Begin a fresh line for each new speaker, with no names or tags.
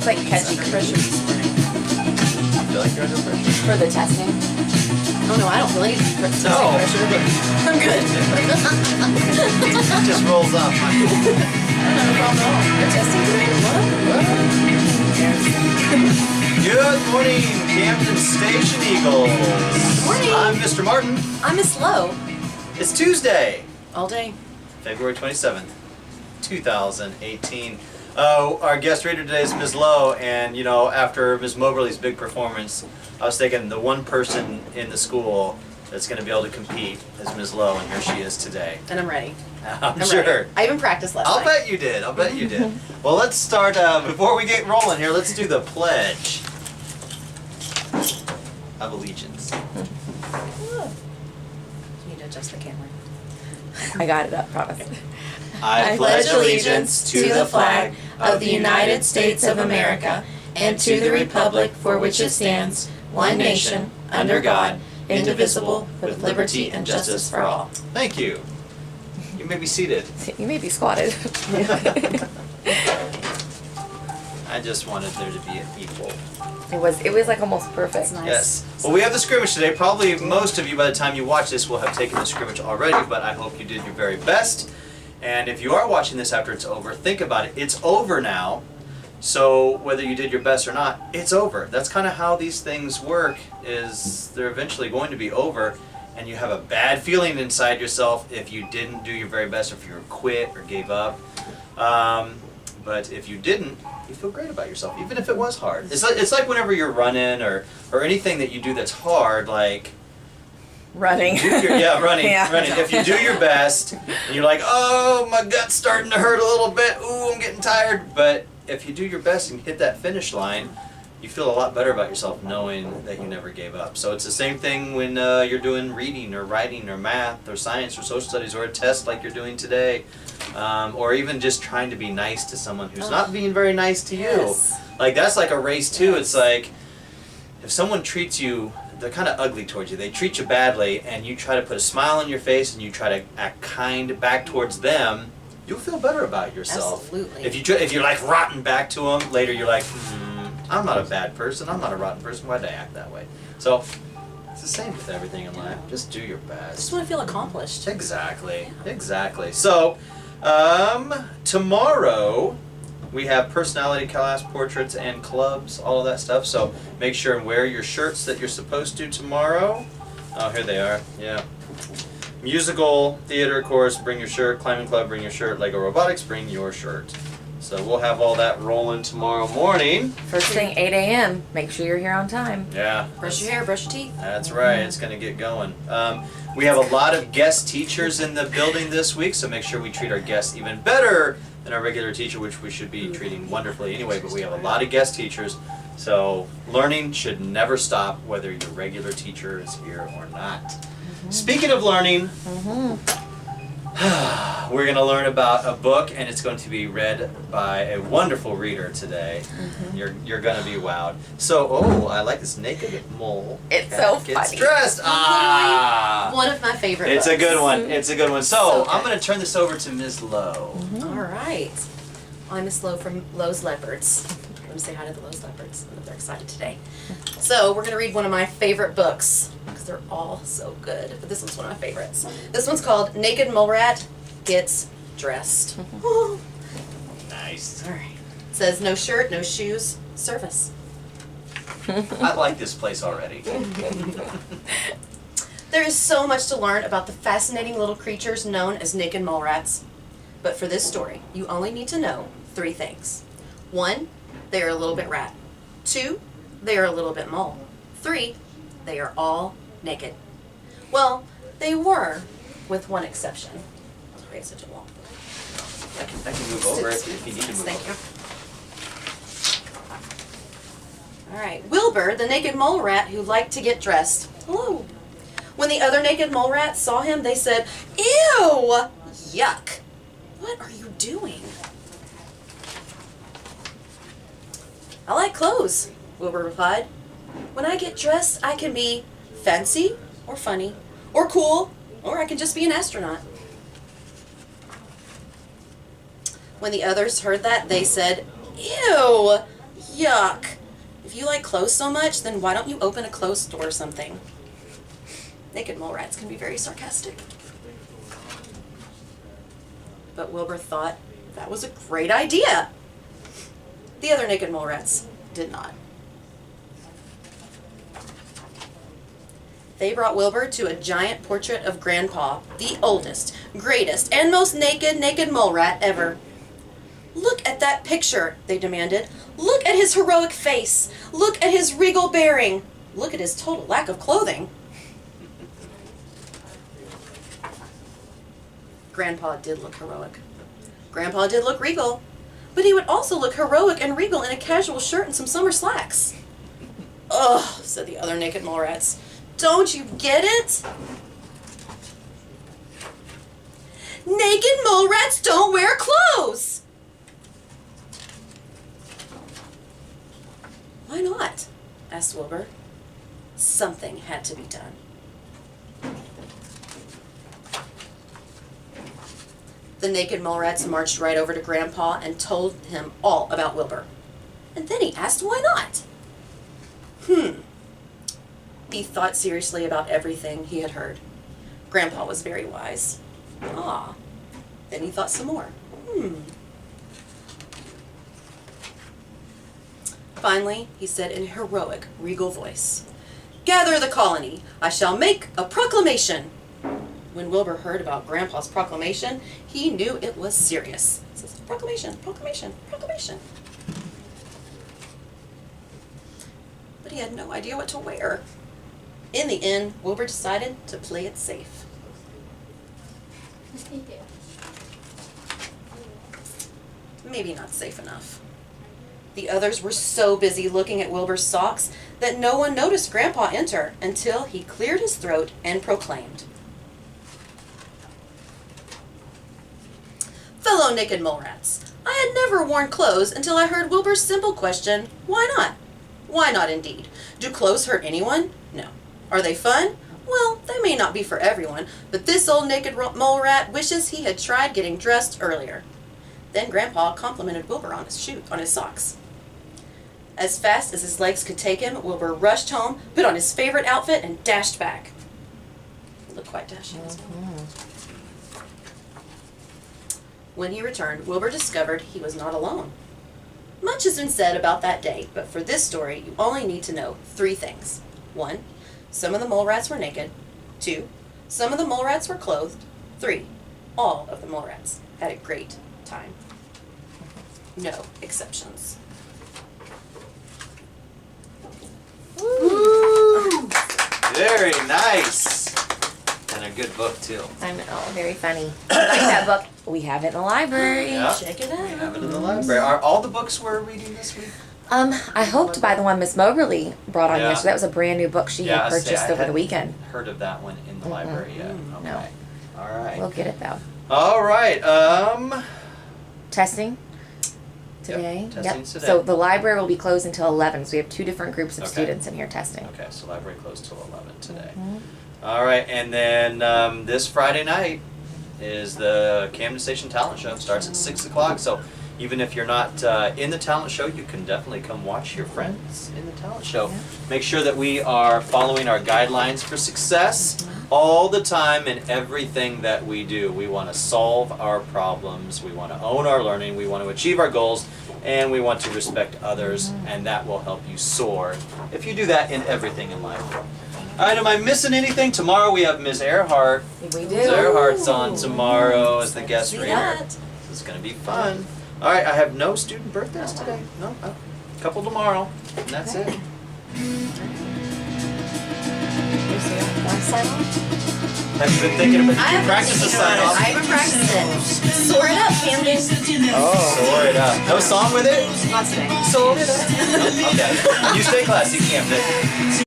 It's like catching pressure this morning.
You feel like you're under pressure?
For the testing? Oh no, I don't feel any testing pressure, but I'm good.
It just rolls off my
No problem at all. You're testing today? What?
Good morning, Camden Station Eagles.
Morning.
I'm Mr. Martin.
I'm Miss Lowe.
It's Tuesday,
All day.
February 27th, 2018. Our guest reader today is Ms. Lowe, and after Ms. Moberly's big performance, I was thinking the one person in the school that's going to be able to compete is Ms. Lowe, and here she is today.
And I'm ready.
I'm
I'm
sure.
ready. I even practiced last
I'll
night.
bet you did. I'll bet you did. Well, let's start. Before we get rolling here, let's do the pledge of allegiance.
You need to adjust the camera.
I got it up, promise.
I
pledge allegiance to the flag of the United States of America and to the republic for which it stands, one nation, under God, indivisible, with liberty and justice for all.
Thank you. You may be seated.
You may be squatted.
I just wanted there to be an equal.
It was like almost perfect.
It's nice.
Yes. Well, we have the scrimmage today. Probably most of you, by the time you watch this, will have taken the scrimmage already, but I hope you did your very best. And if you are watching this after it's over, think about it. It's over now. So whether you did your best or not, it's over. That's kind of how these things work, is they're eventually going to be over, and you have a bad feeling inside yourself if you didn't do your very best, or if you quit or gave up. But if you didn't, you feel great about yourself, even if it was hard. It's like whenever you're running or anything that you do that's hard, like
Running.
running.
Yeah.
Running. If you do your best, and you're like, oh, my gut's starting to hurt a little bit. Ooh, I'm getting tired. But if you do your best and hit that finish line, you feel a lot better about yourself knowing that you never gave up. So it's the same thing when you're doing reading or writing or math or science or social studies or a test like you're doing today, or even just trying to be nice to someone who's not being very nice to you.
Yes.
Like that's like a race too.
Yes.
It's like if someone treats you, they're kind of ugly towards you. They treat you badly, and you try to put a smile on your face and you try to act kind back towards them. You'll feel better about yourself.
Absolutely.
If you're like rotten back to them, later you're like, I'm not a bad person. I'm not a rotten person. Why'd I act that way? So it's the same with everything in life. Just do your
I just
best.
want to feel accomplished.
Exactly. Exactly. So tomorrow we have personality class, portraits, and clubs, all of that stuff. So make sure and wear your shirts that you're supposed to tomorrow. Oh, here they are. Yeah. Musical, theater, course, bring your shirt. Climbing club, bring your shirt. Lego robotics, bring your shirt. So we'll have all that rolling tomorrow morning.
First thing, 8 a.m. Make sure you're here on time.
Yeah.
Brush your hair, brush your teeth.
That's right. It's going to get going. We have a lot of guest teachers in the building this week, so make sure we treat our guests even better than our regular teacher, which we should be treating wonderfully anyway. But we have a lot of guest teachers, so learning should never stop whether your regular teacher is here or not. Speaking of learning, we're going to learn about a book, and it's going to be read by a wonderful reader today. You're going to be wowed. So, I like this naked mole.
It's
cat
so
gets
funny.
dressed.
One of my favorite
It's a
books.
good one. It's a good one. So,
So
I'm
good.
going to turn this over to Ms. Lowe.
All right. I'm Miss Lowe from Lowe's Leopards. I'm going to say hi to the Lowe's Leopards. They're excited today. So we're going to read one of my favorite books because they're all so good. But this one's one of my favorites. This one's called Naked Mole Rat Gets Dressed. All
Nice.
right. It says no shirt, no shoes, service.
I like this place already.
There is so much to learn about the fascinating little creatures known as naked mole rats. But for this story, you only need to know 3 things. 1, they are a little bit rat. 2, they are a little bit mole. 3, they are all naked. Well, they were, with one exception. Sorry, it's such a long book.
I can move over if you need to move
Thank
over.
you. All right. Wilbur, the naked mole rat who liked to get dressed. Hello. When the other naked mole rats saw him, they said, "Ew! Yuck! What are you doing?" "I like clothes," Wilbur replied. "When I get dressed, I can be fancy or funny or cool, or I can just be an astronaut." When the others heard that, they said, "Ew! Yuck. If you like clothes so much, then why don't you open a clothes store or something? Naked mole rats can be very sarcastic. But Wilbur thought that was a great idea. The other naked mole rats did not. They brought Wilbur to a giant portrait of Grandpa, the oldest, greatest, and most naked mole rat ever. Look at that picture, they demanded. Look at his heroic face. Look at his regal bearing. Look at his total lack of clothing. Grandpa did look heroic. Grandpa did look regal. But he would also look heroic and regal in a casual shirt and some summer slacks. Ugh, said the other naked mole rats. Don't you get it? Naked mole rats don't wear clothes! Why not? Asked Wilbur. Something had to be done. The naked mole rats marched right over to Grandpa and told him all about Wilbur. And then he asked why not. He thought seriously about everything he had heard. Grandpa was very wise. Ah. Then he thought some more. Finally, he said in a heroic, regal voice, "Gather the colony. I shall make a proclamation." When Wilbur heard about Grandpa's proclamation, he knew it was serious. He says, "Proclamation, proclamation, proclamation." But he had no idea what to wear. In the end, Wilbur decided to play it safe. Maybe not safe enough. The others were so busy looking at Wilbur's socks that no one noticed Grandpa enter until he cleared his throat and proclaimed, "Fellow naked mole rats, I had never worn clothes until I heard Wilbur's simple question, why not? Why not indeed? Do clothes hurt anyone? No. Are they fun? Well, they may not be for everyone, but this old naked mole rat wishes he had tried getting dressed earlier." Then Grandpa complimented Wilbur on his socks. As fast as his legs could take him, Wilbur rushed home, put on his favorite outfit, and dashed back. He looked quite dashing. When he returned, Wilbur discovered he was not alone. Much has been said about that day, but for this story, you only need to know 3 things. 1, some of the mole rats were naked. 2, some of the mole rats were clothed. 3, all of the mole rats had a great time. No exceptions.
Woo! Very nice. And a good book too.
I know, very funny. I like that book. We have it in the library.
Yeah.
Check it out.
We have it in the library. Are all the books we're reading this week?
I hoped by the one Miss Moberly brought on
Yeah.
yesterday. That was a brand new book she had
I say,
purchased
I
over the
hadn't
weekend.
Heard of that one in the library yet? Okay.
No.
All right.
We'll get it though.
All right.
Testing today.
testing's today.
So the library will be closed until 11. So we have 2 different groups of
Okay.
students in here testing.
Okay, so library closed till 11 today.
Mhm.
All right, and then this Friday night is the Camden Station Talent Show. It starts at 6 o'clock, so even if you're not in the talent show, you can definitely come watch your friends in the talent show.
Yeah.
Make sure that we are following our guidelines for success all the time in everything that we do. We want to solve our problems, we want to own our learning, we want to achieve our goals, and we want to respect others, and that will help you soar if you do that in everything in life. All right, am I missing anything? Tomorrow we have Ms. Earhart.
We do.
Ms. Earhart's on tomorrow as the guest
See
reader.
that?
This is going to be fun. All right, I have no student birthdays today. No, a couple tomorrow, and that's it.
Want to sign off?
Have you been thinking about? Did you
haven't
practice the
seen
sign
it.
off?
I haven't practiced it. Soar it up, Camden.
Soar it up. No song with it?
Not today.
Soar it up. Okay. You stay classy, Camden.